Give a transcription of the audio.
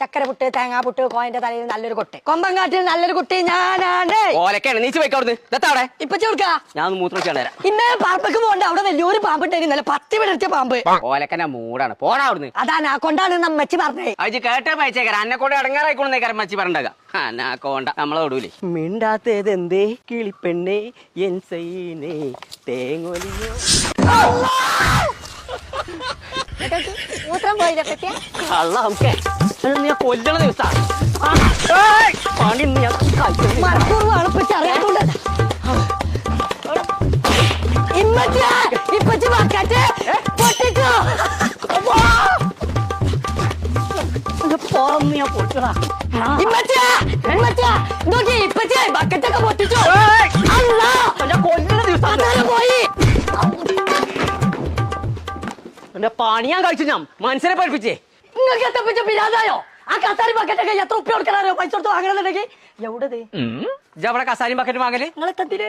ചക്കര പുട്ട് തേങ്ങാ പുട്ട് കോയന്റെ തലയിൽ നല്ലൊരു കൊട്ട് കൊമ്പങ്കാട്ടിൽ നല്ലൊരു കുട്ടി ഞാനാണ്. ഓലക്കാണ് നീച്ച് പോയിക്കവിടുന്ന് ഇതെത്താവിടെ ഇപ്പൊ ചോർക്കാ ഞാൻ മൂത്രം വെച്ചാണ് ഇന്നേ പാമ്പക്ക് പോകണ്ട. അവിടെ വലിയൊരു പാമ്പ് ഉണ്ടായിരുന്നല്ലേ 10 വിടർത്തിയ പാമ്പ്. ഓലക്കന്റെ മൂടാണ് പോടാ അവിടുന്ന്. അതാ കൊണ്ടാണ് നമ്മച്ചി പറഞ്ഞേ. അത് കേട്ട പയച്ചേക്കാര അന്നെ കൊണ്ട് ഇടങ്ങാറായിക്കോളന്നേക്കാരം മച്ചി പറഞ്ഞാ അന്നാക്കോണ്ട നമ്മളെ വിടൂലേ. മിണ്ടാത്തത് എന്തേ കിളിപ്പെണ്ണേ എൻ സൈനേ തേങ്ങൊലിയോ മൂത്രം പോയില്ലേ പറ്റിയ അല്ല നമുക്ക് ഞാൻ കൊല്ലണ ദിവസാ പണി ഞാൻ മറക്കൂർവാണ് ഇപ്പച്ചി അറിയാത്തോണ്ട്. ഇപ്പച്ചി ബക്കറ്റ് പൊട്ടിച്ചോ. പോറന്ന് ഞാൻ പൊട്ടണ നോക്കി ഇപ്പച്ചി ബക്കറ്റൊക്കെ പൊട്ടിച്ചോ. ഞാൻ കൊല്ലണ ദിവസം പോയി എന്റെ പണി ഞാൻ കഴിച്ചു. ഞാൻ മനസ്സിനെ പഠിപ്പിച്ചേ നിങ്ങൾക്ക് എത്തപ്പിച്ച പിരാതായോ? ആ കസാരി ബക്കറ്റൊക്കെ എത്ര ഉപ്പ കൊടുക്കണോ പൈസ കൊടുത്ത് വാങ്ങണമെന്നുണ്ടെങ്കിൽ എവിടെ അവിടെ കസാലിയും ബക്കറ്റ് വാങ്ങല് നിങ്ങളെത്തത്തില്